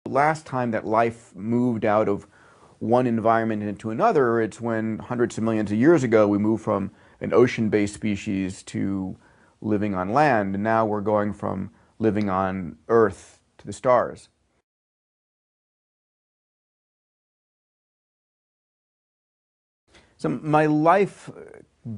The last time that life moved out of one environment into another, it's when hundreds of millions of years ago we moved from an ocean-based species to living on land, and now we're going from living on Earth to the stars. So my life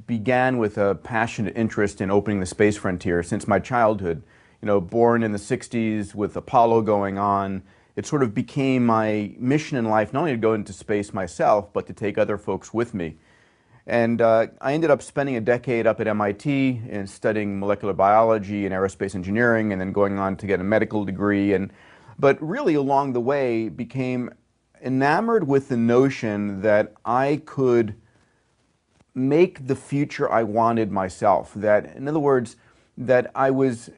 began with a passionate interest in opening the space frontier since my childhood. You know, born in the 60s with Apollo going on, it sort of became my mission in life not only to go into space myself, but to take other folks with me. And I ended up spending a decade up at MIT and studying molecular biology and aerospace engineering, and then going on to get a medical degree. But really along the way became enamored with the notion that I could make the future I wanted myself. That, in other words, that I was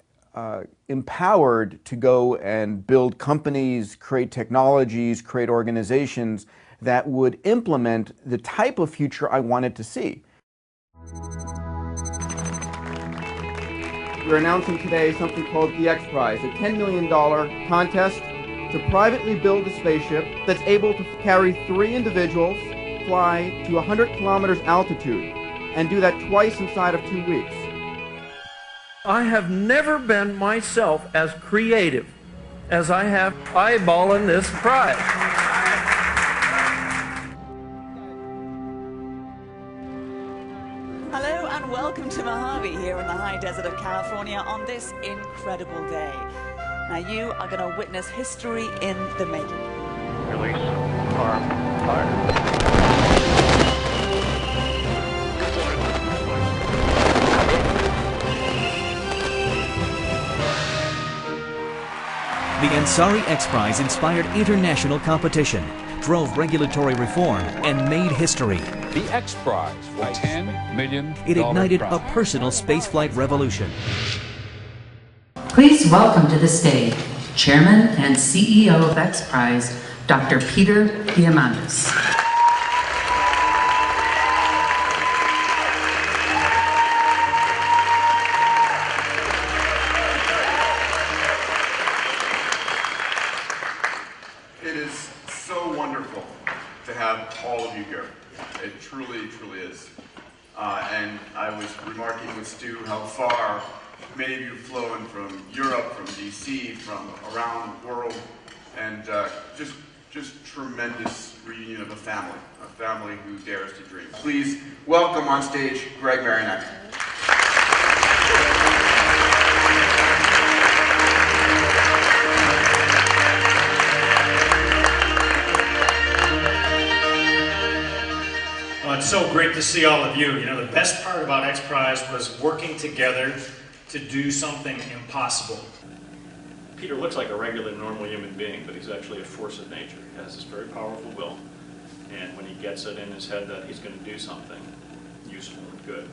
empowered to go and build companies, create technologies, create organizations that would implement the type of future I wanted to see. We're announcing today something called the X Prize, a $10 million contest to privately build a spaceship that's able to carry 3 individuals, fly to 100 kilometers altitude, and do that twice inside of 2 weeks. I have never been myself as creative as I have eyeballing this prize. Hello and welcome to Mojave here in the high desert of California on this incredible day. Now you are going to witness history in the making. Release arm fire. The Ansari X Prize inspired international competition, drove regulatory reform, and made history. The X Prize for $10 million. It ignited a personal spaceflight revolution. Please welcome to the stage Chairman and CEO of X Prize, Dr. Peter Diamandis. It is so wonderful to have all of you here. It truly, truly is. And I was remarking with Stu how far many of you have flown from Europe, from DC, from around the world, and just tremendous reunion of a family who dares to dream. Please welcome on stage Greg Marinak. It's so great to see all of you. You know, the best part about X Prize was working together to do something impossible. Peter looks like a regular, normal human being, but he's actually a force of nature. He has this very powerful will, and when he gets it in his head that he's going to do something useful and good,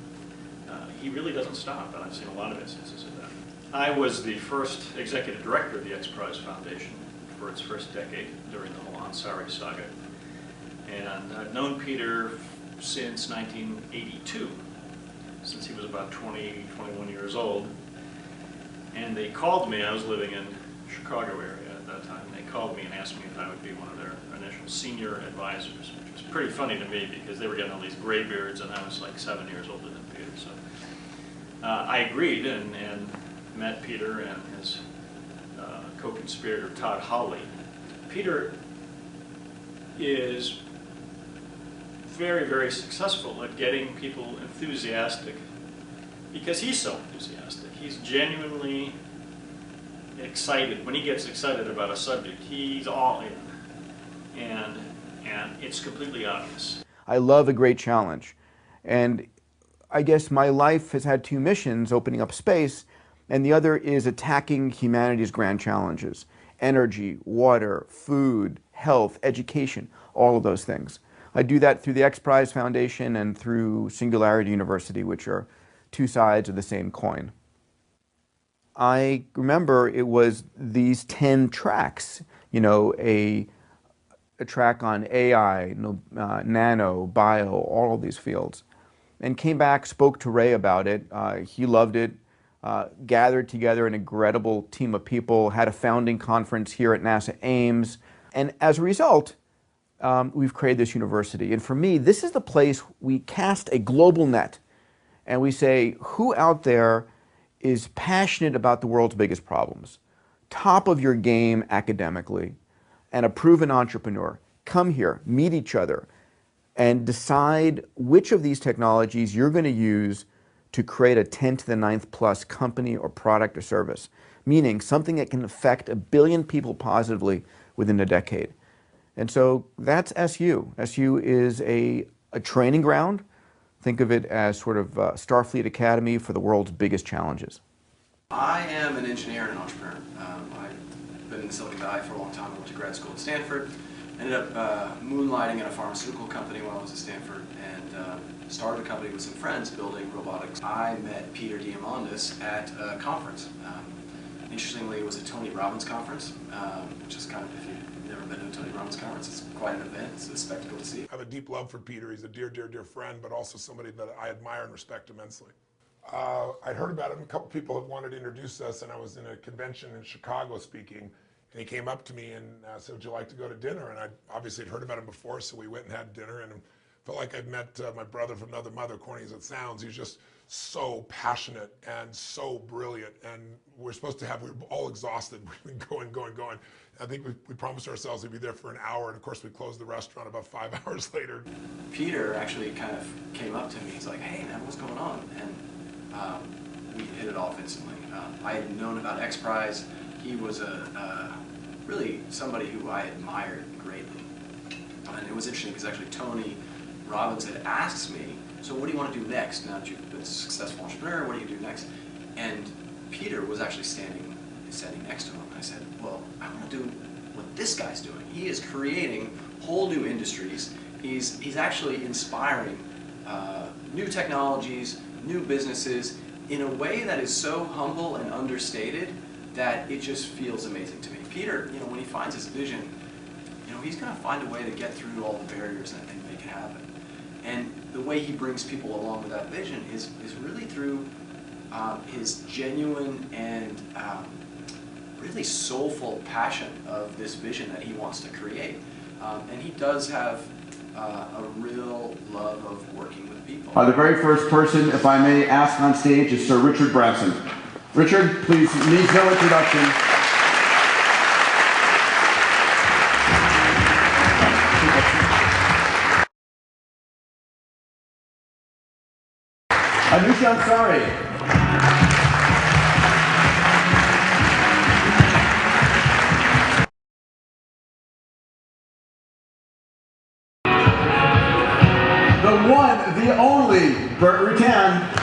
he really doesn't stop, and I've seen a lot of instances of that. I was the first executive director of the X Prize Foundation for its first decade during the whole Ansari saga, and I've known Peter since 1982, since he was about 20, 21 years old. And they called me, I was living in the Chicago area at that time, and they called me and asked me if I would be one of their initial senior advisors, which was pretty funny to me because they were getting all these gray beards and I was like 7 years older than Peter. So I agreed and met Peter and his co-conspirator Todd Howley. Peter is very, very successful at getting people enthusiastic because he's so enthusiastic. He's genuinely excited. When he gets excited about a subject, he's all in. And it's completely obvious. I love a great challenge. And I guess my life has had 2 missions, opening up space, and the other is attacking humanity's grand challenges. Energy, water, food, health, education, all of those things. I do that through the X Prize Foundation and through Singularity University, which are 2 sides of the same coin. I remember it was these 10 tracks, you know, a track on AI, nano, bio, all of these fields. And came back, spoke to Ray about it. He loved it. gathered together an incredible team of people, had a founding conference here at NASA Ames, and as a result, we've created this university. And for me, this is the place we cast a global net, and we say, who out there is passionate about the world's biggest problems, top of your game academically, and a proven entrepreneur? Come here, meet each other, and decide which of these technologies you're going to use to create a 10 to the 9th plus company or product or service, meaning something that can affect 1 billion people positively within a decade. And so that's SU. SU is a training ground. Think of it as sort of Starfleet Academy for the world's biggest challenges. I am an engineer and an entrepreneur. I've been in Silicon Valley for a long time. I went to grad school at Stanford. Ended up moonlighting in a pharmaceutical company while I was at Stanford, and started a company with some friends building robotics. I met Peter Diamandis at a conference. Interestingly, it was a Tony Robbins conference, which is kind of, if you've never been to a Tony Robbins conference, it's quite an event. It's a spectacle to see. I have a deep love for Peter. He's a dear, dear, dear friend, but also somebody that I admire and respect immensely. I'd heard about him. A couple people had wanted to introduce us, and I was in a convention in Chicago speaking, and he came up to me and said, would you like to go to dinner? And I obviously had heard about him before, so we went and had dinner, and felt like I'd met my brother from another mother, corny as it sounds. He's just so passionate and so brilliant, and we were all exhausted. We've been going. I think we promised ourselves we'd be there for an hour, and of course we closed the restaurant about 5 hours later. Peter actually kind of came up to me. He's like, hey man, what's going on? And we hit it off instantly. I had known about XPRIZE. He was really somebody who I admired greatly. And it was interesting because actually Tony Robbins had asked me, so what do you want to do next? Now that you've been a successful entrepreneur, what do you do next? And Peter was actually standing next to him. I said, well, I want to do what this guy's doing. He is creating whole new industries. He's actually inspiring new technologies, new businesses in a way that is so humble and understated that it just feels amazing to me. Peter, when he finds his vision, he's going to find a way to get through all the barriers and make it happen. And the way he brings people along with that vision is really through his genuine and really soulful passion of this vision that he wants to create. And he does have a real love of working with people. The very first person, if I may ask on stage, is Sir Richard Branson. Richard, please, needs no introduction. Anousheh Ansari. The one, the only, Burt Rutan.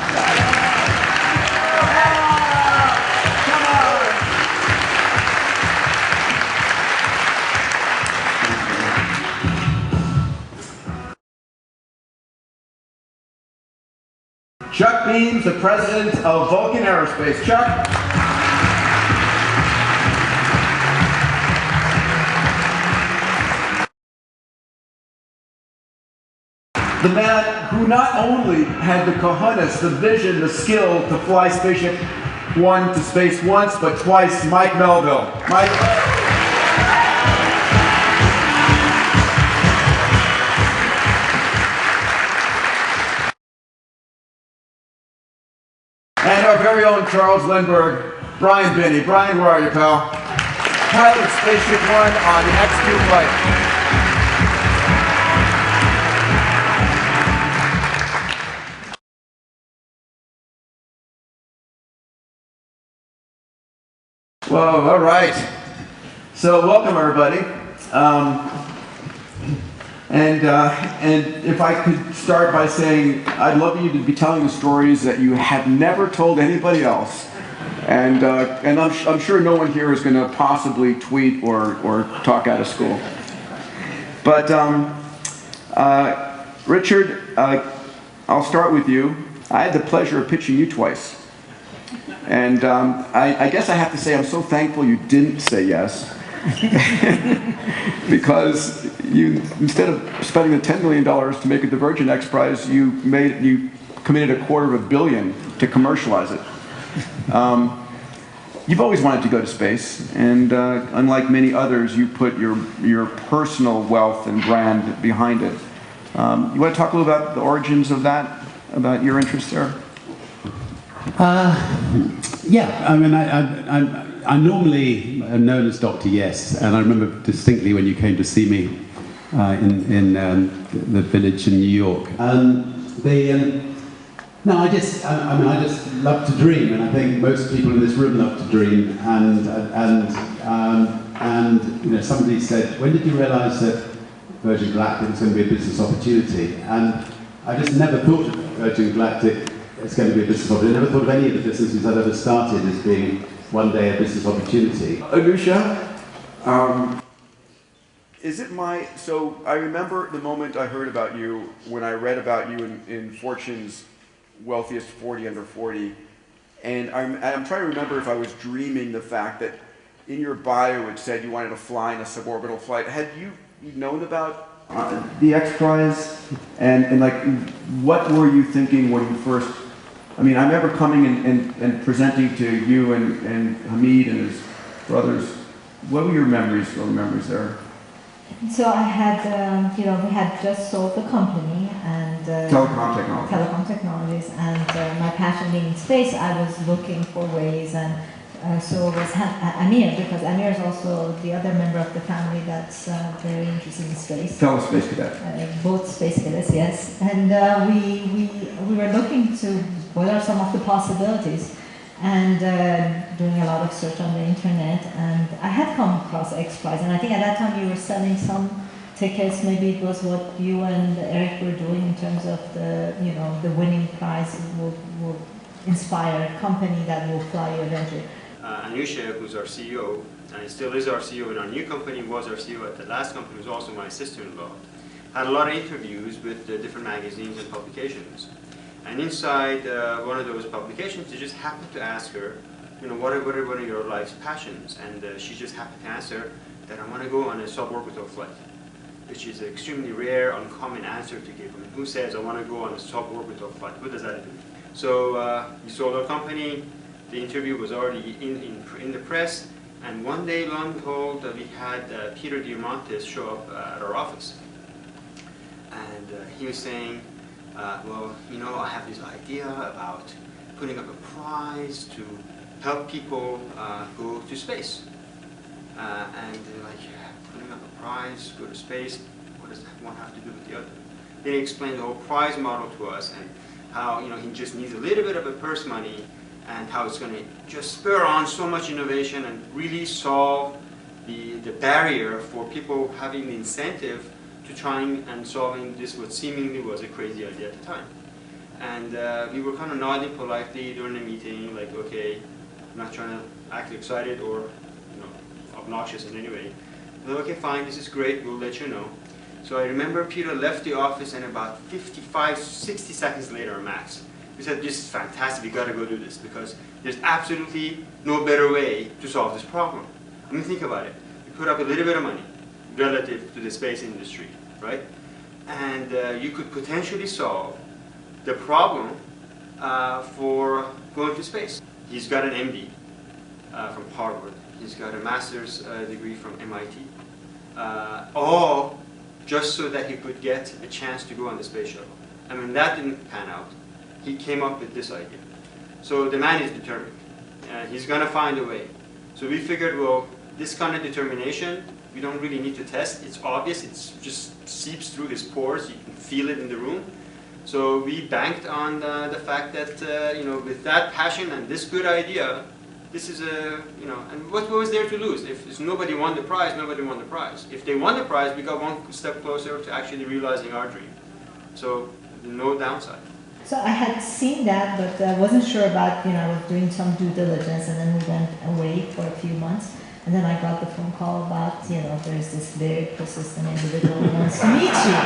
Chuck Beams, the president of Vulcan Aerospace. Chuck. The man who not only had the cojones, the vision, the skill to fly Spaceship One to space once, but twice, Mike Melville. Mike. And our very own Charles Lindbergh, Brian Binney. Brian, where are you, pal? Pilot of Spaceship One on the X2 flight. Whoa, all right. So welcome, everybody. And if I could start by saying, I'd love you to be telling the stories that you have never told anybody else. And I'm sure no one here is going to possibly tweet or talk out of school. But Richard, I'll start with you. I had the pleasure of pitching you twice. And I guess I have to say I'm so thankful you didn't say yes. Because you, instead of spending the $10 million to make a Divergent XPRIZE, you committed $250 million to commercialize it. You've always wanted to go to space, and unlike many others, you put your personal wealth and brand behind it. You want to talk a little about the origins of that, about your interest there? Yeah, I mean, I'm normally known as Dr. Yes, and I remember distinctly when you came to see me in the village in New York. No, I just love to dream, and I think most people in this room love to dream. And you know, somebody said, "When did you realise that Virgin Galactic was going to be a business opportunity?" And I just never thought of Virgin Galactic as going to be a business opportunity. I never thought of any of the businesses I'd ever started as being one day a business opportunity. Anusha, so I remember the moment I heard about you when I read about you in Fortune's Wealthiest 40 Under 40, and I'm trying to remember if I was dreaming the fact that in your bio it said you wanted to fly in a suborbital flight. Had you known about the X Prize, and like, what were you thinking when you first? I mean, I remember coming and presenting to you and Hamid and his brothers. What were your early memories there? So I had, we had just sold the company and Telecom Technologies, and my passion being in space, I was looking for ways, and so was Amir, because Amir is also the other member of the family that's very interested in space. Fellow space cadet. Both space cadets, yes. And we were looking to what are some of the possibilities, and doing a lot of search on the internet, and I had come across X Prize, and I think at that time you were selling some tickets. Maybe it was what you and Eric were doing in terms of the winning prize will inspire a company that will fly you eventually. Anusha, who's our CEO, and still is our CEO in our new company, was our CEO at the last company, was also my sister-in-law, had a lot of interviews with different magazines and publications. And inside one of those publications, they just happened to ask her, what are your life's passions? And she just happened to answer that I want to go on a suborbital flight, which is an extremely rare, uncommon answer to give. I mean, who says, I want to go on a suborbital flight? What does that do? So we sold our company. The interview was already in the press. And one day, lo and behold, we had Peter Diamandis show up at our office. And he was saying, I have this idea about putting up a prize to help people go to space. And they're like, putting up a prize, go to space, what does one have to do with the other? Then he explained the whole prize model to us, and how he just needs a little bit of a purse money, and how it's going to just spur on so much innovation and really solve the barrier for people having the incentive to trying and solving this what seemingly was a crazy idea at the time. And we were kind of nodding politely during the meeting, like, okay, I'm not trying to act excited or obnoxious in any way. Like, okay, fine, this is great, we'll let you know. So I remember Peter left the office, and about 55, 60 seconds later, max, we said, this is fantastic, we gotta go do this, because there's absolutely no better way to solve this problem. I mean, think about it. You put up a little bit of money relative to the space industry, right? And you could potentially solve the problem for going to space. He's got an MD from Harvard. He's got a master's degree from MIT. All just so that he could get a chance to go on the space shuttle. I mean, that didn't pan out. He came up with this idea. So the man is determined. He's going to find a way. So we figured, well, this kind of determination, we don't really need to test. It's obvious. It just seeps through his pores. You can feel it in the room. So we banked on the fact that, with that passion and this good idea, this is and what was there to lose? If nobody won the prize, nobody won the prize. If they won the prize, we got one step closer to actually realizing our dream. So no downside. So I had seen that, but I wasn't sure about, I was doing some due diligence, and then we went away for a few months. And then I got the phone call about, there's this very persistent individual who wants to meet you.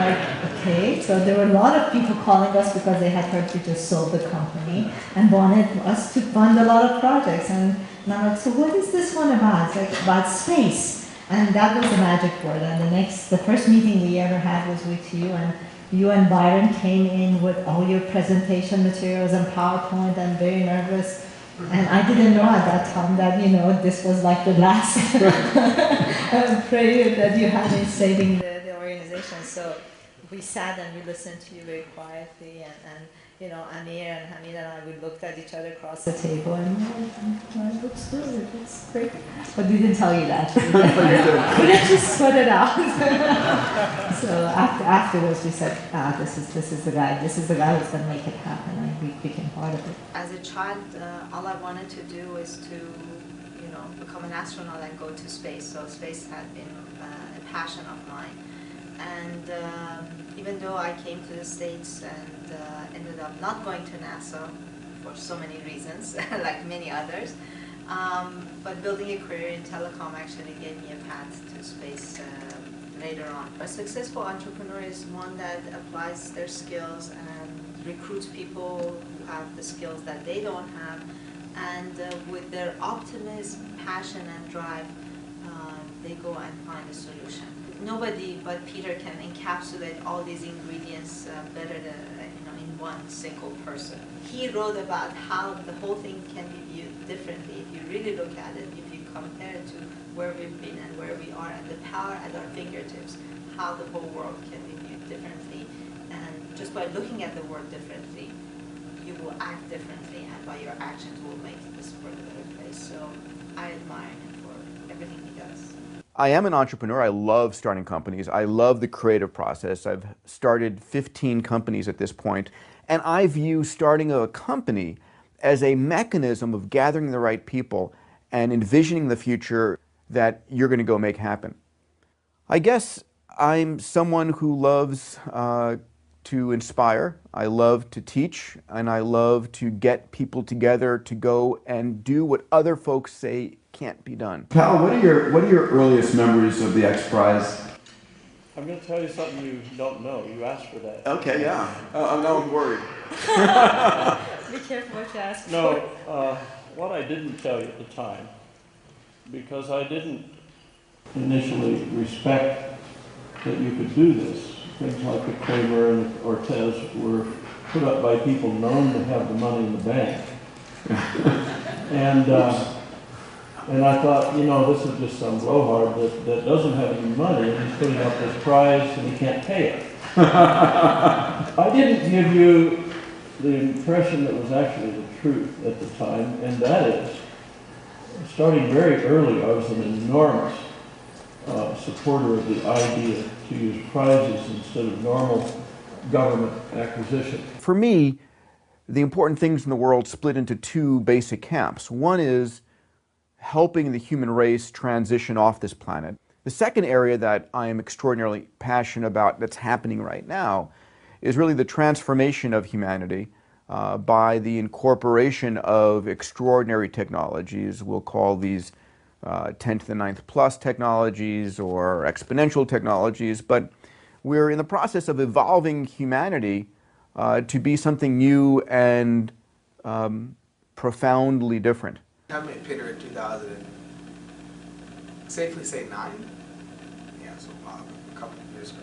Like, okay, so there were a lot of people calling us because they had heard we just sold the company and wanted us to fund a lot of projects. And I'm like, so what is this one about? It's like about space. And that was the magic word. And the first meeting we ever had was with you, and you and Byron came in with all your presentation materials and PowerPoint, and very nervous. And I didn't know at that time that, you know, this was like the last prayer that you had in saving the organization. So we sat and we listened to you very quietly, and you know, Amir and Hamid and I, we looked at each other across the table and let's do it, it's great. But we didn't tell you that. We just sweat it out. So afterwards we said, this is the guy who's going to make it happen, and we became part of it. As a child, all I wanted to do is to, you know, become an astronaut and go to space. So space had been a passion of mine. And even though I came to the States and ended up not going to NASA for so many reasons, like many others, but building a career in telecom actually gave me a path to space later on. A successful entrepreneur is one that applies their skills and recruits people who have the skills that they don't have, and with their optimism, passion, and drive, they go and find a solution. Nobody but Peter can encapsulate all these ingredients better than, you know, in one single person. He wrote about how the whole thing can be viewed differently if you really look at it, if you compare it to where we've been and where we are, and the power at our fingertips, how the whole world can be viewed differently. And just by looking at the world differently, you will act differently, and by your actions will make this world a better place. So I admire him for everything he does. I am an entrepreneur. I love starting companies. I love the creative process. I've started 15 companies at this point, and I view starting a company as a mechanism of gathering the right people and envisioning the future that you're going to go make happen. I guess I'm someone who loves to inspire. I love to teach, and I love to get people together to go and do what other folks say can't be done. Cal, what are your earliest memories of the X Prize? I'm going to tell you something you don't know. You asked for that. Okay, yeah. Now I'm worried. Be careful what you ask for. No, what I didn't tell you at the time, because I didn't initially respect that you could do this. Things like the Kramer and the Ortez were put up by people known to have the money in the bank. And I thought, you know, this is just some blowhard that doesn't have any money, and he's putting up this prize and he can't pay it. I didn't give you the impression that was actually the truth at the time, and that is, starting very early, I was an enormous supporter of the idea to use prizes instead of normal government acquisition. For me, the important things in the world split into two basic camps. One is helping the human race transition off this planet. The second area that I am extraordinarily passionate about that's happening right now is really the transformation of humanity by the incorporation of extraordinary technologies. We'll call these 10 to the 9th plus technologies or exponential technologies, but we're in the process of evolving humanity to be something new and profoundly different. I met Peter in 2000, safely say 9. Yeah, so a couple of years ago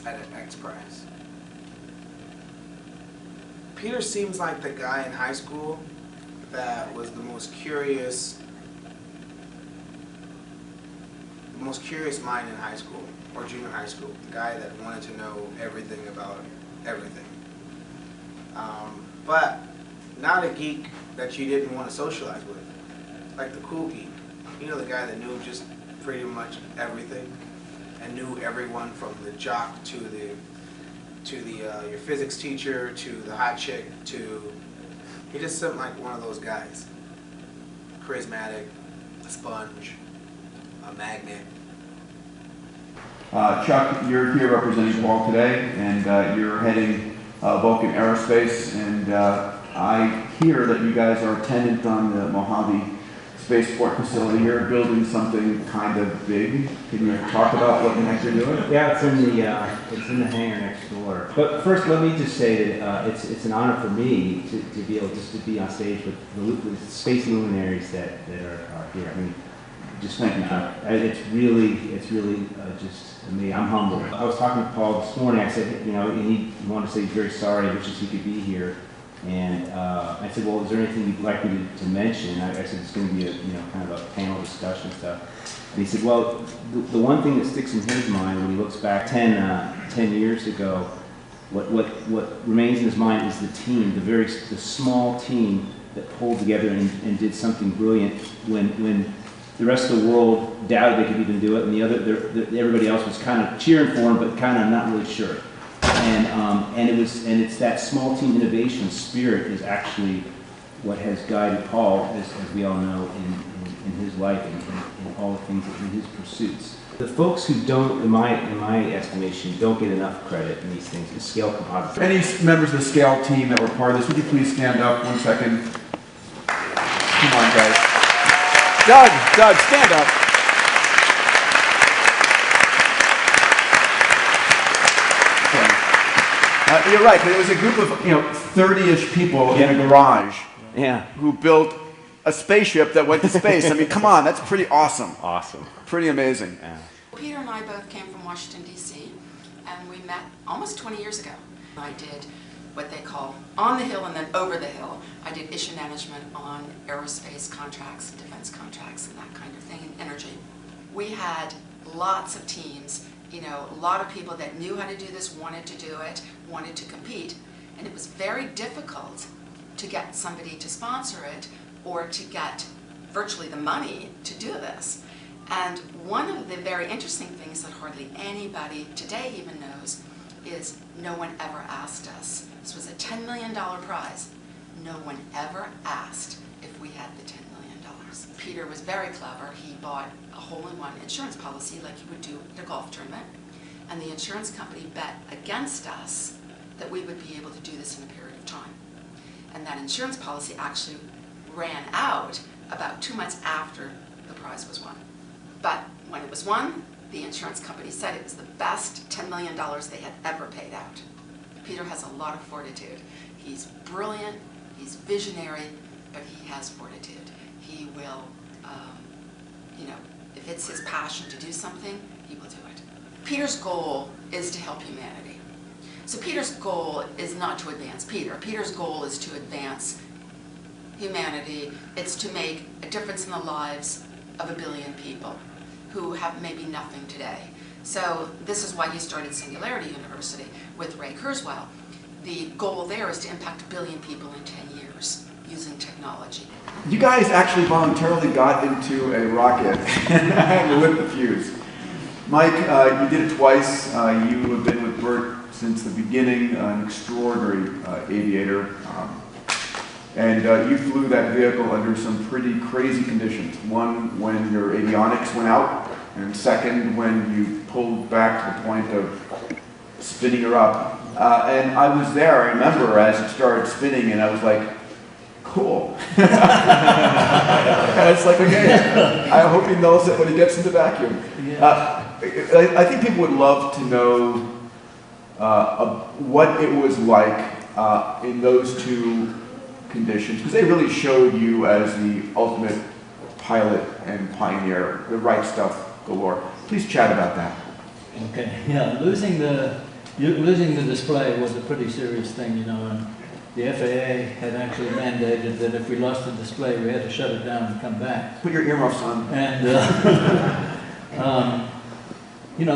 at an X Prize. Peter seems like the guy in high school that was the most curious mind in high school or junior high school. The guy that wanted to know everything about everything. But not a geek that you didn't want to socialize with, like the cool geek. You know, the guy that knew just pretty much everything and knew everyone from the jock to your physics teacher to the hot chick to, he just seemed like one of those guys. Charismatic, a sponge, a magnet. Chuck, you're here representing Paul today, and you're heading Vulcan Aerospace, and I hear that you guys are attendant on the Mojave Spaceport facility here, building something kind of big. Can you talk about what the heck you're doing? Yeah, it's in the hangar next door. But first, let me just say that it's an honor for me to be able just to be on stage with the space luminaries that are here. I mean, just thank you, Chuck. It's really just me. I'm humbled. I was talking to Paul this morning. I said, you know, he wanted to say he's very sorry, he wishes he could be here. And I said, well, is there anything you'd like me to mention? I said, it's going to be a, kind of a panel discussion stuff. And he said, well, the one thing that sticks in his mind when he looks back 10 years ago, what remains in his mind is the team, the small team that pulled together and did something brilliant when the rest of the world doubted they could even do it, and everybody else was kind of cheering for him, but kind of not really sure. And it's that small team innovation spirit is actually what has guided Paul, as we all know, in his life and in all the things in his pursuits. The folks who don't, in my estimation, don't get enough credit in these things is Scale Composites. Any members of the Scale team that were part of this, would you please stand up 1 second? Come on, guys. Doug, stand up. You're right. There was a group of 30-ish people in a garage who built a spaceship that went to space. I mean, come on, that's pretty awesome. Awesome. Pretty amazing. Yeah. Peter and I both came from Washington, D.C., and we met almost 20 years ago. I did what they call on the hill and then over the hill. I did issue management on aerospace contracts, defense contracts, and that kind of thing, and energy. We had lots of teams, a lot of people that knew how to do this, wanted to do it, wanted to compete, and it was very difficult to get somebody to sponsor it or to get virtually the money to do this. And one of the very interesting things that hardly anybody today even knows is no one ever asked us. This was a $10 million prize. No one ever asked if we had the $10 million. Peter was very clever. He bought a hole-in-one insurance policy like you would do at a golf tournament. And the insurance company bet against us that we would be able to do this in a period of time. And that insurance policy actually ran out about 2 months after the prize was won. But when it was won, the insurance company said it was the best $10 million they had ever paid out. Peter has a lot of fortitude. He's brilliant, he's visionary, but he has fortitude. He will, if it's his passion to do something, he will do it. Peter's goal is to help humanity. So Peter's goal is not to advance Peter. Peter's goal is to advance humanity. It's to make a difference in the lives of 1 billion people who have maybe nothing today. So this is why he started Singularity University with Ray Kurzweil. The goal there is to impact 1 billion people in 10 years using technology. You guys actually voluntarily got into a rocket and lit the fuse. Mike, you did it twice. You have been with Bert since the beginning, an extraordinary aviator. And you flew that vehicle under some pretty crazy conditions. One, when your avionics went out, and second, when you pulled back to the point of spinning her up. And I was there, I remember, as it started spinning, and I was like, cool. And it's like, okay, I hope he knows it when he gets into vacuum. I think people would love to know what it was like in those two conditions, because they really showed you as the ultimate pilot and pioneer, the right stuff galore. Please chat about that. Okay, yeah, losing the display was a pretty serious thing, and the FAA had actually mandated that if we lost the display, we had to shut it down and come back. Put your earmuffs on. And,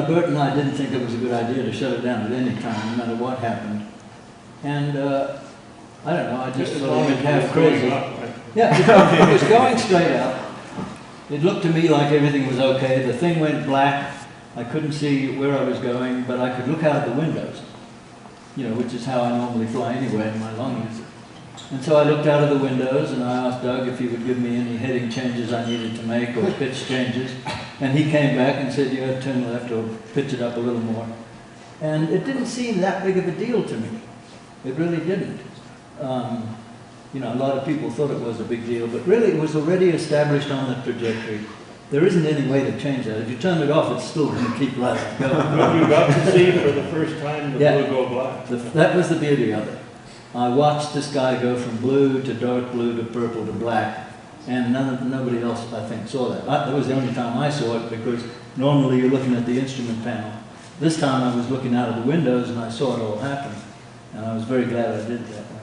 Bert and I didn't think it was a good idea to shut it down at any time, no matter what happened. And I don't know, I just sort of went half crazy. Yeah, it was going straight up. It looked to me like everything was okay. The thing went black. I couldn't see where I was going, but I could look out the windows, which is how I normally fly anyway in my longings. And so I looked out of the windows and I asked Doug if he would give me any heading changes I needed to make or pitch changes. And he came back and said, you have to turn left or pitch it up a little more. And it didn't seem that big of a deal to me. It really didn't. A lot of people thought it was a big deal, but really it was already established on the trajectory. There isn't any way to change that. If you turn it off, it's still going to keep right going. But you got to see for the first time the blue go black. That was the beauty of it. I watched this guy go from blue to dark blue to purple to black, and nobody else, I think, saw that. That was the only time I saw it, because normally you're looking at the instrument panel. This time I was looking out of the windows and I saw it all happen, and I was very glad I did that way.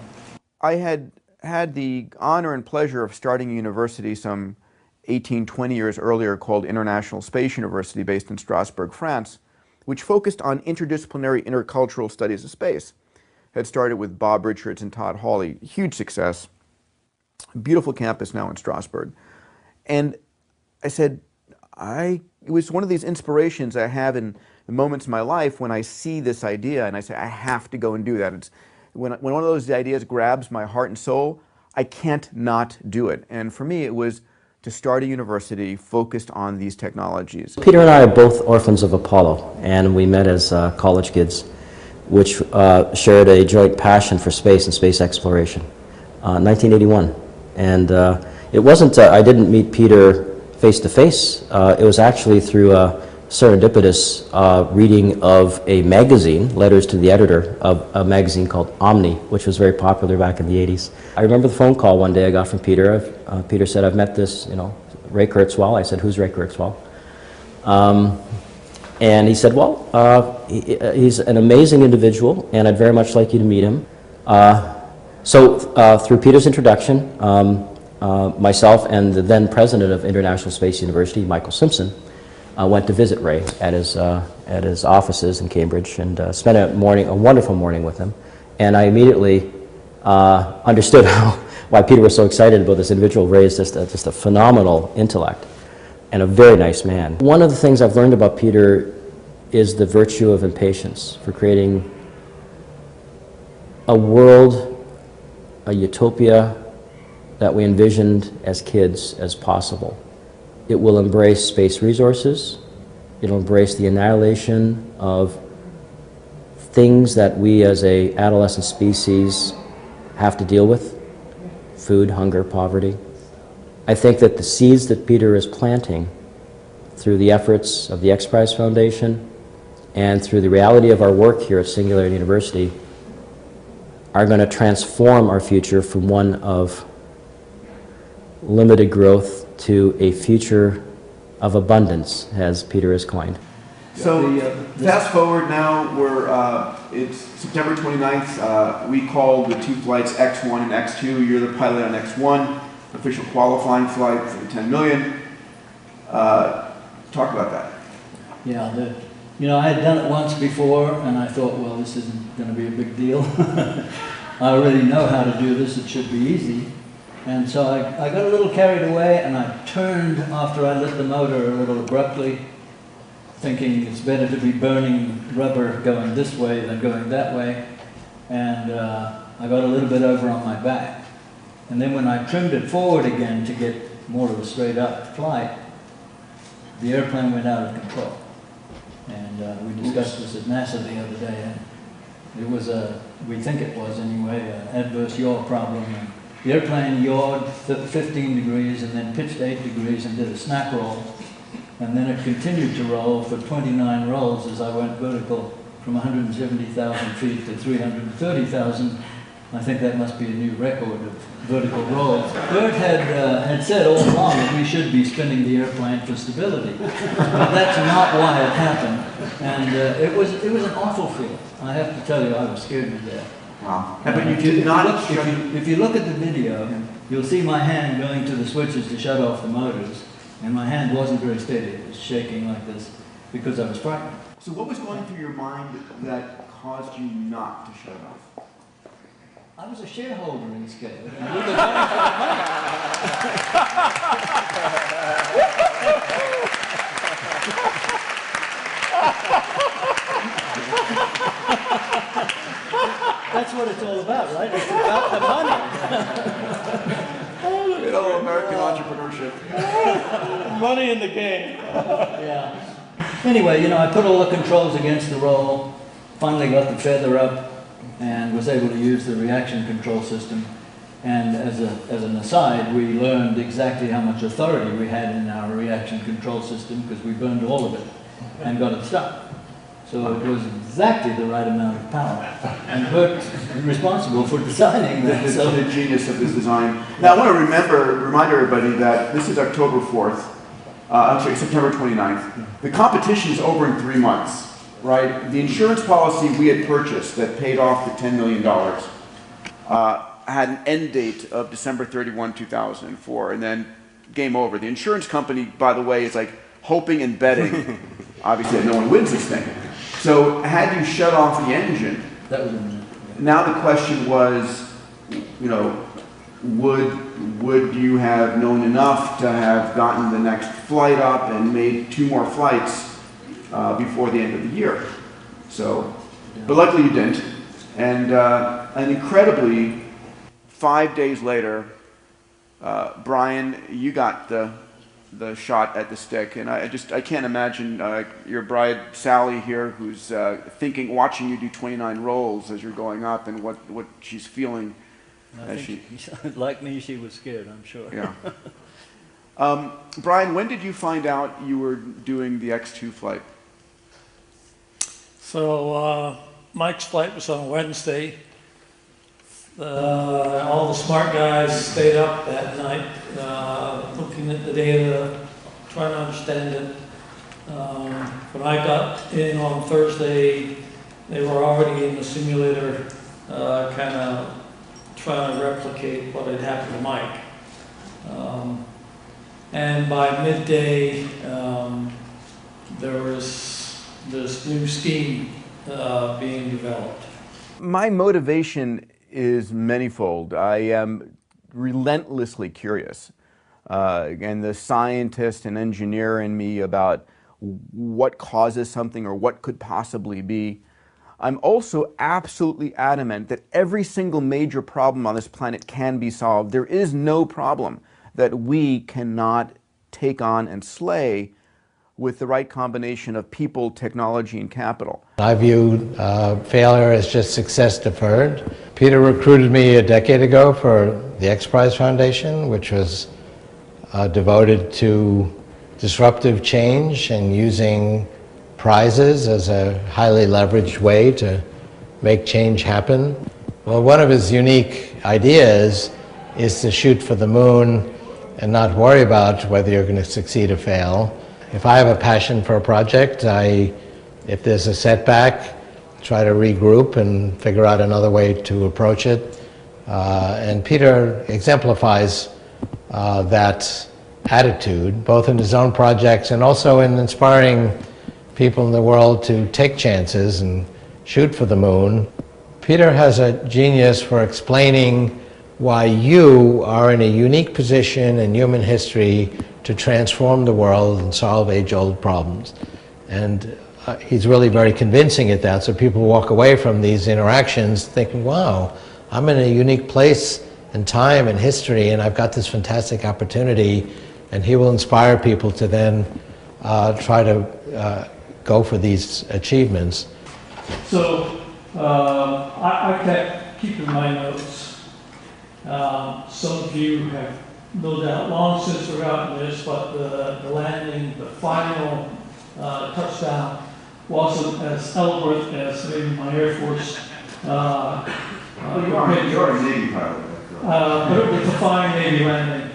I had had the honor and pleasure of starting a university some 18, 20 years earlier called International Space University based in Strasbourg, France, which focused on interdisciplinary intercultural studies of space. Had started with Bob Richards and Todd Hawley, huge success, beautiful campus now in Strasbourg. And I said, it was one of these inspirations I have in the moments in my life when I see this idea and I say, I have to go and do that. It's, when one of those ideas grabs my heart and soul, I can't not do it. And for me, it was to start a university focused on these technologies. Peter and I are both orphans of Apollo, and we met as college kids, which shared a joint passion for space and space exploration. 1981. And it wasn't, I didn't meet Peter face to face. It was actually through a serendipitous reading of a magazine, letters to the editor of a magazine called Omni, which was very popular back in the 80s. I remember the phone call one day I got from Peter. Peter said, I've met this, Ray Kurzweil. I said, who's Ray Kurzweil? And he said, well, he's an amazing individual, and I'd very much like you to meet him. So through Peter's introduction, myself and the then president of International Space University, Michael Simpson, went to visit Ray at his offices in Cambridge and spent a wonderful morning with him. And I immediately understood why Peter was so excited about this individual. Ray is just a phenomenal intellect and a very nice man. One of the things I've learned about Peter is the virtue of impatience for creating a world, a utopia that we envisioned as kids as possible. It will embrace space resources. It'll embrace the annihilation of things that we as an adolescent species have to deal with: food, hunger, poverty. I think that the seeds that Peter is planting through the efforts of the X Prize Foundation and through the reality of our work here at Singularity University are going to transform our future from one of limited growth to a future of abundance, as Peter has coined. So fast forward now, it's September 29th. We called the two flights X1 and X2. You're the pilot on X1, official qualifying flight for the 10 million. Talk about that. Yeah, I had done it once before, and I thought, well, this isn't going to be a big deal. I already know how to do this. It should be easy. And so I got a little carried away, and I turned after I lit the motor a little abruptly, thinking it's better to be burning rubber going this way than going that way. And I got a little bit over on my back. And then when I trimmed it forward again to get more of a straight up flight, the airplane went out of control. And we discussed this at NASA the other day. And it was we think it was anyway, an adverse yaw problem. And the airplane yawed 15 degrees and then pitched 8 degrees and did a snap roll. And then it continued to roll for 29 rolls as I went vertical from 170,000 feet to 330,000. I think that must be a new record of vertical rolls. Bert had said all along that we should be spinning the airplane for stability. But that's not why it happened. And it was an awful feeling. I have to tell you, I was scared to death. Wow. But you did not... If you look at the video, you'll see my hand going to the switches to shut off the motors. And my hand wasn't very steady. It was shaking like this because I was frightened. So what was going through your mind that caused you not to shut it off? I was a shareholder in Scale. And we were going for the money. That's what it's all about, right? It's about the money. You know, American entrepreneurship. Money in the game. Yeah. Anyway, I put all the controls against the roll, finally got the feather up, and was able to use the reaction control system. And as an aside, we learned exactly how much authority we had in our reaction control system because we burned all of it and got it stuck. So it was exactly the right amount of power. And Bert was responsible for designing that. The genius of this design. Now I want to remind everybody that this is October 4th. I'm sorry, September 29th. The competition is over in 3 months, right? The insurance policy we had purchased that paid off the $10 million had an end date of December 31, 2004, and then game over. The insurance company, by the way, is like hoping and betting, obviously, that no one wins this thing. So had you shut off the engine, now the question was, you know, would you have known enough to have gotten the next flight up and made 2 more flights before the end of the year? So, but luckily you didn't. And incredibly, 5 days later, Brian, you got the shot at the stick, and I can't imagine your bride Sally here, who's watching you do 29 rolls as you're going up, and what she's feeling. Like me, she was scared, I'm sure. Yeah. Brian, when did you find out you were doing the X2 flight? So Mike's flight was on Wednesday. All the smart guys stayed up that night looking at the data, trying to understand it. When I got in on Thursday, they were already in the simulator kind of trying to replicate what had happened to Mike. And by midday, there was this new scheme being developed. My motivation is manifold. I am relentlessly curious. And the scientist and engineer in me about what causes something or what could possibly be. I'm also absolutely adamant that every single major problem on this planet can be solved. There is no problem that we cannot take on and slay with the right combination of people, technology, and capital. I view failure as just success deferred. Peter recruited me a decade ago for the X Prize Foundation, which was devoted to disruptive change and using prizes as a highly leveraged way to make change happen. Well, one of his unique ideas is to shoot for the moon and not worry about whether you're going to succeed or fail. If I have a passion for a project, if there's a setback, try to regroup and figure out another way to approach it. And Peter exemplifies that attitude, both in his own projects and also in inspiring people in the world to take chances and shoot for the moon. Peter has a genius for explaining why you are in a unique position in human history to transform the world and solve age-old problems. And he's really very convincing at that, so people walk away from these interactions thinking, wow, I'm in a unique place and time and history, and I've got this fantastic opportunity, and he will inspire people to then try to go for these achievements. So I kept keeping my notes. Some of you have no doubt long since forgotten this, but the landing, the final touchdown wasn't as eloquent as maybe my Air Force. You are a Navy pilot. But it was a fine Navy landing.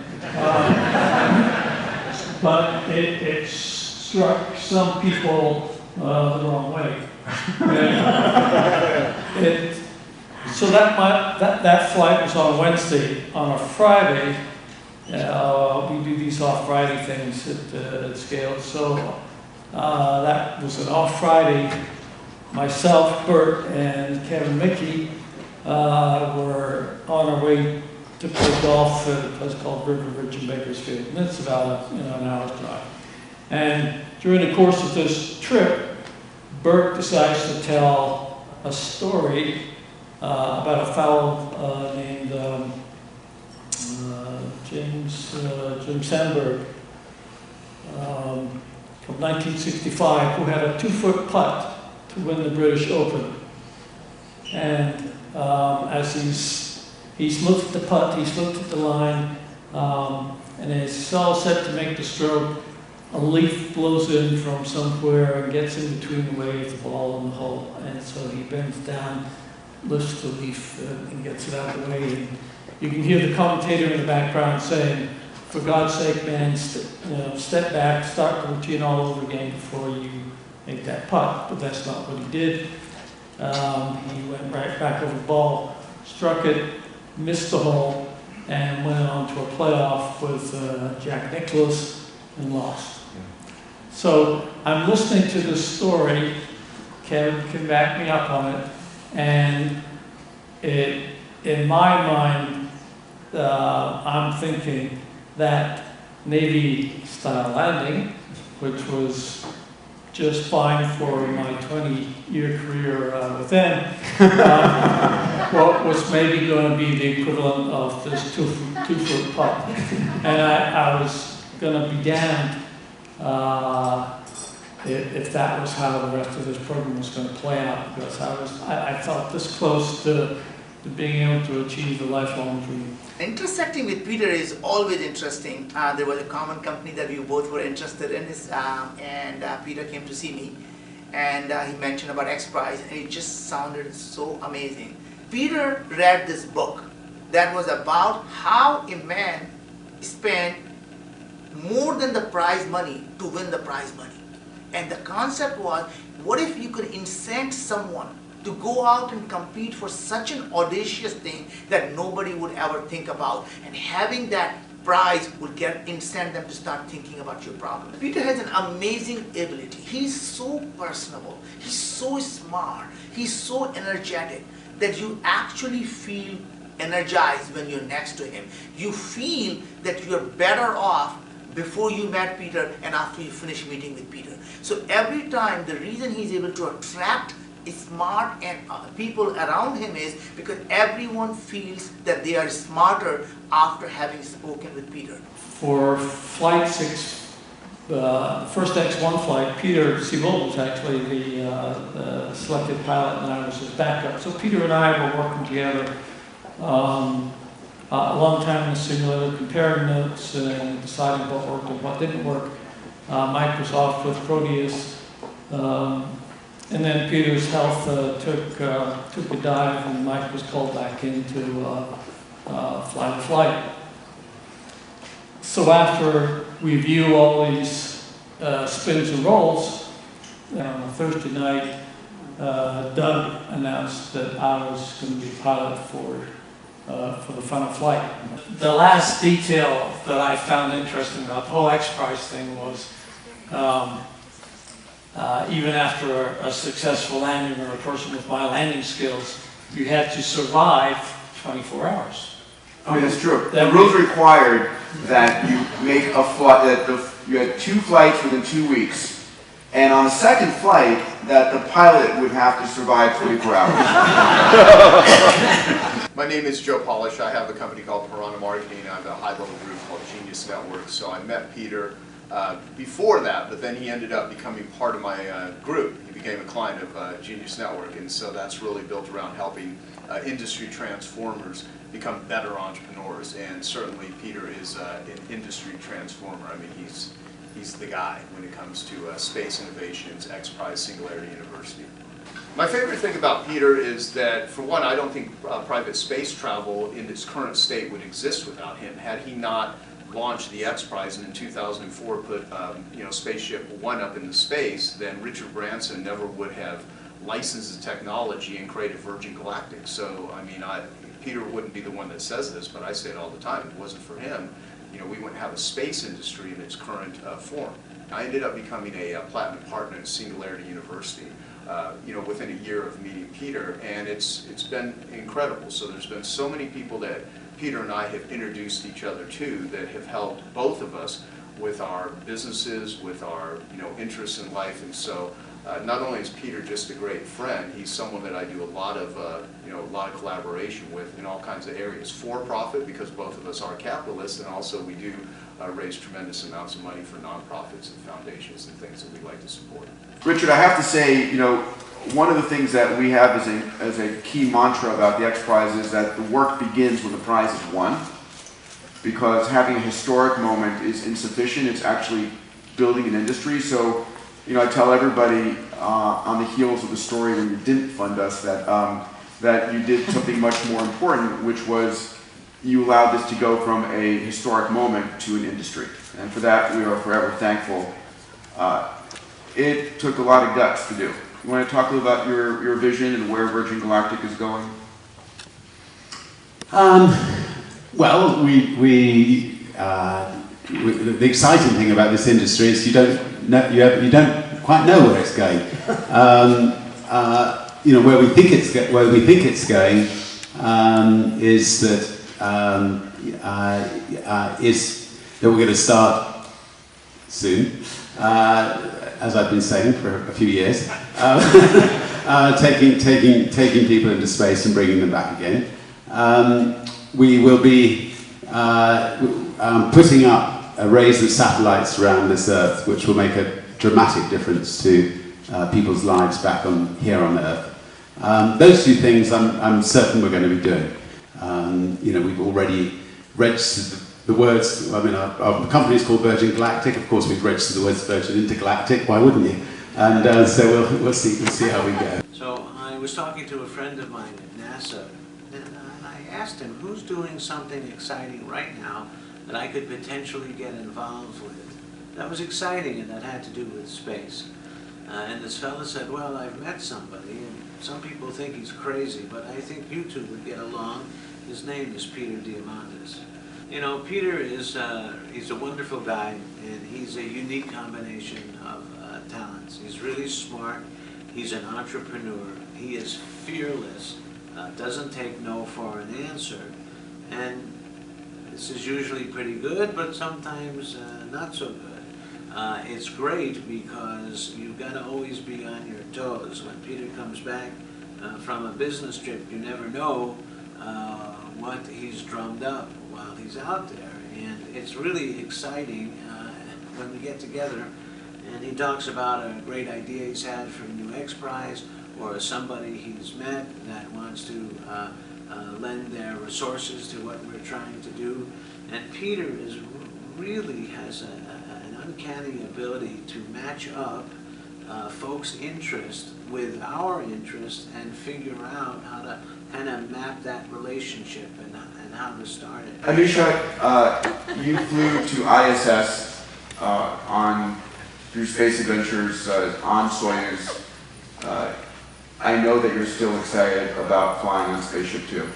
But it struck some people the wrong way. So that flight was on Wednesday. On a Friday, we do these off Friday things at Scale. So that was an off Friday. Myself, Bert, and Kevin Mickey were on our way to play golf at a place called River Ridge in Bakersfield. And it's about an hour's drive. And during the course of this trip, Bert decides to tell a story about a fellow named Jim Sandberg from 1965, who had a 2-foot putt to win the British Open. And as he's looked at the putt, he's looked at the line, and as he's all set to make the stroke, a leaf blows in from somewhere and gets in between the wave, the ball, and the hole. And so he bends down, lifts the leaf, and gets it out of the way. And you can hear the commentator in the background saying, for God's sake, man, step back, start the routine all over again before you make that putt. But that's not what he did. He went right back over the ball, struck it, missed the hole, and went on to a playoff with Jack Nicklaus and lost. So I'm listening to this story, Kevin can back me up on it, and in my mind, I'm thinking that Navy-style landing, which was just fine for my 20-year career with them, what was maybe going to be the equivalent of this two-foot putt. And I was going to be damned if that was how the rest of this program was going to play out, because I felt this close to being able to achieve the lifelong dream. Intersecting with Peter is always interesting. There was a common company that we both were interested in, and Peter came to see me, and he mentioned about XPRIZE, and it just sounded so amazing. Peter read this book that was about how a man spent more than the prize money to win the prize money. And the concept was, what if you could incent someone to go out and compete for such an audacious thing that nobody would ever think about, and having that prize would incent them to start thinking about your problem. Peter has an amazing ability. He's so personable, he's so smart, he's so energetic that you actually feel energized when you're next to him. You feel that you're better off before you met Peter and after you finish meeting with Peter. So every time, the reason he's able to attract smart and people around him is because everyone feels that they are smarter after having spoken with Peter. For Flight 6, the first X-1 flight, Peter Seabold was actually the selected pilot, and I was his backup. So Peter and I were working together a long time in the simulator, comparing notes and deciding what worked and what didn't work. Mike was off with Proteus. And then Peter's health took a dive, and Mike was called back in to fly the flight. So after we view all these spins and rolls, on a Thursday night, Doug announced that I was going to be pilot for the final flight. The last detail that I found interesting about the whole XPRIZE thing was even after a successful landing, or a person with my landing skills, you had to survive 24 hours. Oh, that's true. The rules required that you make a flight, that you had 2 flights within 2 weeks, and on the second flight, that the pilot would have to survive 24 hours. My name is Joe Polish. I have a company called Piranha Marketing. I have a high-level group called Genius Network. So I met Peter before that, but then he ended up becoming part of my group. He became a client of Genius Network, and so that's really built around helping industry transformers become better entrepreneurs. And certainly Peter is an industry transformer. I mean, he's the guy when it comes to space innovations, XPRIZE, Singularity University. My favorite thing about Peter is that, for one, I don't think private space travel in its current state would exist without him. Had he not launched the XPRIZE and in 2004 put Spaceship One up into space, then Richard Branson never would have licensed the technology and created Virgin Galactic. So, I mean, Peter wouldn't be the one that says this, but I say it all the time. If it wasn't for him, we wouldn't have a space industry in its current form. I ended up becoming a platinum partner in Singularity University, within a year of meeting Peter, and it's been incredible. So there's been so many people that Peter and I have introduced each other to that have helped both of us with our businesses, with our interests in life, and so not only is Peter just a great friend, he's someone that I do a lot of collaboration with in all kinds of areas. For profit, because both of us are capitalists, and also we do raise tremendous amounts of money for nonprofits and foundations and things that we like to support. Richard, I have to say, one of the things that we have as a key mantra about the XPRIZE is that the work begins when the prize is won, because having a historic moment is insufficient. It's actually building an industry. So, I tell everybody on the heels of the story when you didn't fund us that you did something much more important, which was you allowed this to go from a historic moment to an industry. And for that, we are forever thankful. It took a lot of guts to do. You want to talk a little about your vision and where Virgin Galactic is going? Well, the exciting thing about this industry is you don't quite know where it's going. Where we think it's going is that we're going to start soon, as I've been saying for a few years, taking people into space and bringing them back again. We will be putting up arrays of satellites around this Earth, which will make a dramatic difference to people's lives back here on Earth. Those two things I'm certain we're going to be doing. We've already registered the words. I mean, our company is called Virgin Galactic. Of course, we've registered the words Virgin Intergalactic. Why wouldn't you? And so we'll see how we go. So I was talking to a friend of mine at NASA, and I asked him, who's doing something exciting right now that I could potentially get involved with? That was exciting, and that had to do with space. And this fellow said, well, I've met somebody, and some people think he's crazy, but I think you two would get along. His name is Peter Diamandis. Peter is he's a wonderful guy, and he's a unique combination of talents. He's really smart. He's an entrepreneur. He is fearless, doesn't take no for an answer, and this is usually pretty good, but sometimes not so good. It's great because you've got to always be on your toes. When Peter comes back from a business trip, you never know what he's drummed up while he's out there. And it's really exciting when we get together and he talks about a great idea he's had for a new X Prize, or somebody he's met that wants to lend their resources to what we're trying to do. And Peter really has an uncanny ability to match up folks' interest with our interest and figure out how to kind of map that relationship and how to start it. Anusha, you flew to ISS through Space Adventures on Soyuz. I know that you're still excited about flying on Spaceship Two.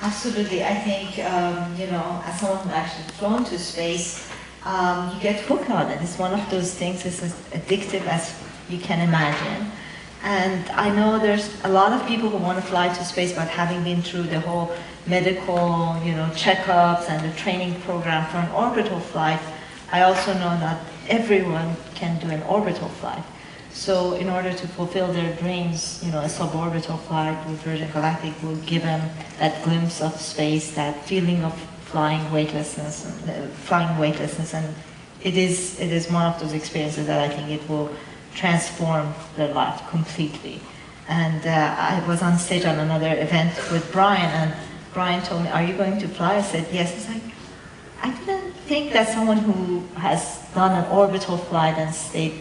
Absolutely. I think, as someone who actually flown to space, you get hooked on it. It's one of those things that's as addictive as you can imagine. And I know there's a lot of people who want to fly to space, but having been through the whole medical, checkups and the training program for an orbital flight, I also know not everyone can do an orbital flight. So in order to fulfill their dreams, a suborbital flight with Virgin Galactic will give them that glimpse of space, that feeling of flying weightlessness, and it is one of those experiences that I think it will transform their life completely. And I was on stage on another event with Brian, and Brian told me, "Are you going to fly?" I said, "Yes." He's like, "I didn't think that someone who has done an orbital flight and stayed,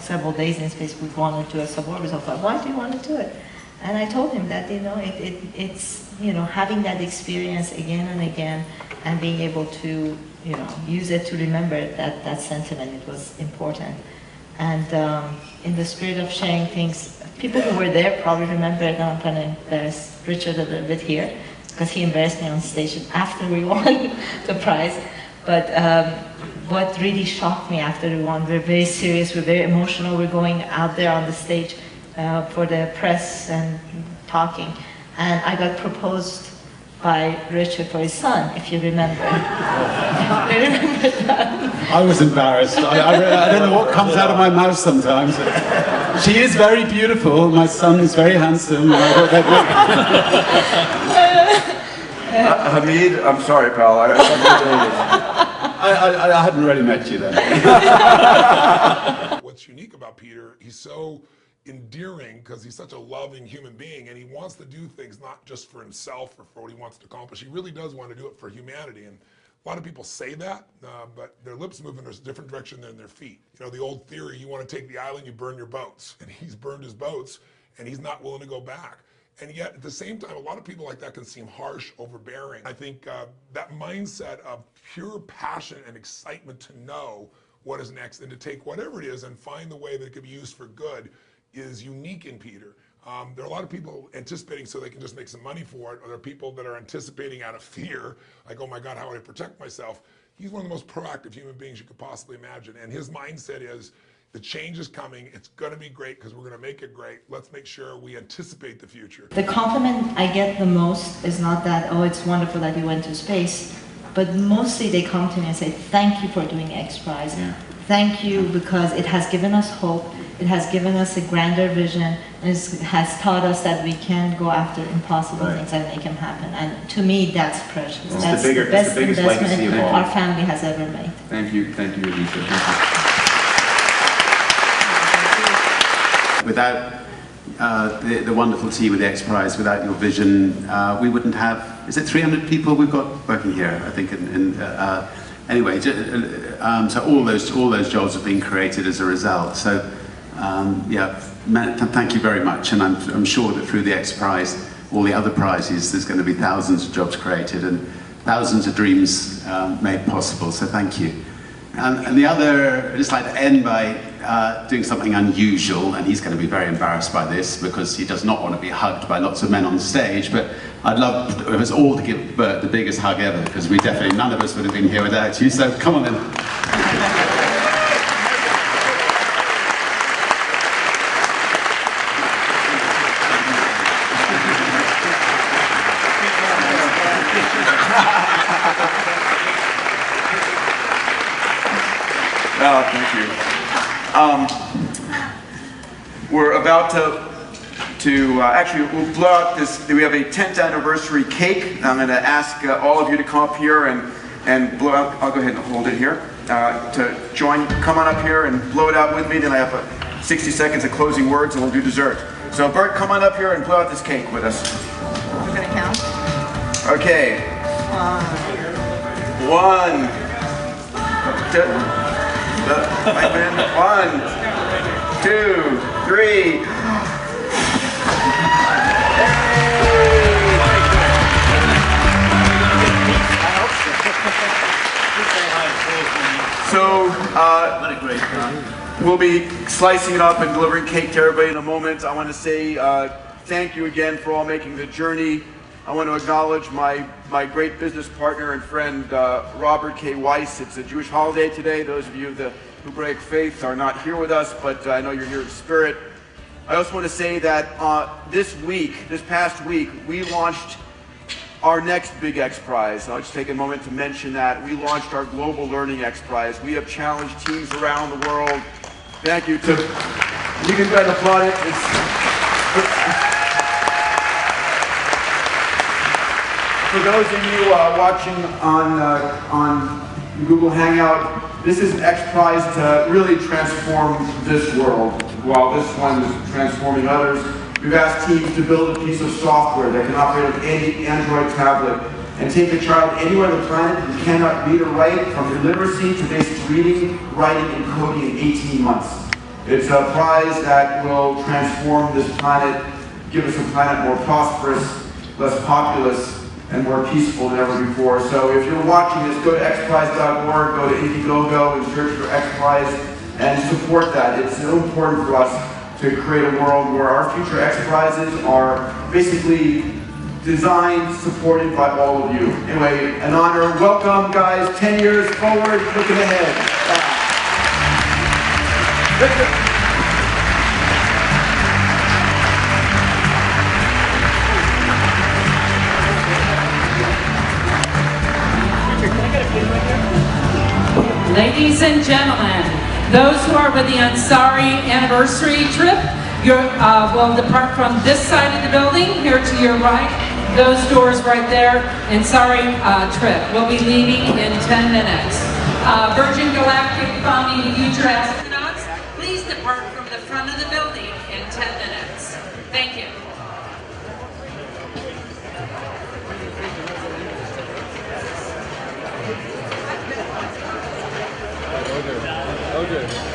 several days in space would want to do a suborbital flight. Why do you want to do it?" And I told him that, it's having that experience again and again, and being able to, use it to remember that sentiment. It was important. And in the spirit of sharing things, people who were there probably remember it. Now I'm going to embarrass Richard a little bit here, because he embarrassed me on stage after we won the prize. But what really shocked me after we won, we're very serious, we're very emotional, we're going out there on the stage for the press and talking. And I got proposed by Richard for his son, if you remember. I remember that. I was embarrassed. I don't know what comes out of my mouth sometimes. She is very beautiful. My son is very handsome. Hamid, I'm sorry, pal. I hadn't really met you then. What's unique about Peter, he's so endearing because he's such a loving human being, and he wants to do things not just for himself or for what he wants to accomplish. He really does want to do it for humanity. And a lot of people say that, but their lips move in a different direction than their feet. The old theory, you want to take the island, you burn your boats. And he's burned his boats, and he's not willing to go back. And yet, at the same time, a lot of people like that can seem harsh, overbearing. I think that mindset of pure passion and excitement to know what is next and to take whatever it is and find the way that it could be used for good is unique in Peter. There are a lot of people anticipating so they can just make some money for it, or there are people that are anticipating out of fear, like, oh my God, how would I protect myself? He's one of the most proactive human beings you could possibly imagine. And his mindset is, the change is coming, it's gonna be great because we're gonna make it great. Let's make sure we anticipate the future. The compliment I get the most is not that, oh, it's wonderful that you went to space, but mostly they come to me and say, thank you for doing X Prize. Yeah. Thank you because it has given us hope, it has given us a grander vision, and it has taught us that we can go after impossible things and make them happen. And to me, that's precious. That's the best investment our family has ever made. Thank you, Elisa. Thank you. Without the wonderful team with the X Prize, without your vision, we wouldn't have, is it 300 people we've got working here, I think, anyway, so all those jobs have been created as a result. So, yeah, thank you very much, and I'm sure that through the X Prize, all the other prizes, there's going to be thousands of jobs created and thousands of dreams made possible, so thank you. And the other, I'd just like to end by doing something unusual, and he's going to be very embarrassed by this because he does not want to be hugged by lots of men on stage, but I'd love us all to give Bert the biggest hug ever, because we definitely, none of us would have been here without you, so come on then. Oh, thank you. We're about to actually, we'll blow out this, we have a 10th anniversary cake. I'm going to ask all of you to come up here and blow out, I'll go ahead and hold it here, to join, come on up here and blow it out with me. Then I have 60 seconds of closing words and we'll do dessert. So Bert, come on up here and blow out this cake with us. We're going to count. Okay. 1, 2, 3. So, we'll be slicing it up and delivering cake to everybody in a moment. I want to say thank you again for all making the journey. I want to acknowledge my great business partner and friend, Robert K. Weiss. It's a Jewish holiday today. Those of you who break faith are not here with us, but I know you're here in spirit. I also want to say that this past week, we launched our next big X Prize. I'll just take a moment to mention that. We launched our Global Learning X Prize. We have challenged teams around the world. Thank you to, you can go ahead and applaud it. For those of you watching on Google Hangout, this is an X Prize to really transform this world, while this one is transforming others. We've asked teams to build a piece of software that can operate on any Android tablet and take a child anywhere on the planet who cannot read or write from illiteracy to basic reading, writing, and coding in 18 months. It's a prize that will transform this planet, give us a planet more prosperous, less populous, and more peaceful than ever before. So if you're watching this, go to xprize.org, go to Indiegogo and search for X Prize and support that. It's so important for us to create a world where our future X Prizes are basically designed, supported by all of you. Anyway, an honor. Welcome, guys. 10 years forward, looking ahead. Ladies and gentlemen, those who are with the Ansari anniversary trip, will depart from this side of the building, here to your right, those doors right there. Ansari trip will be leaving in 10 minutes. Virgin Galactic founding future astronauts, please depart from the front of the building in 10 minutes. Thank you. Okay.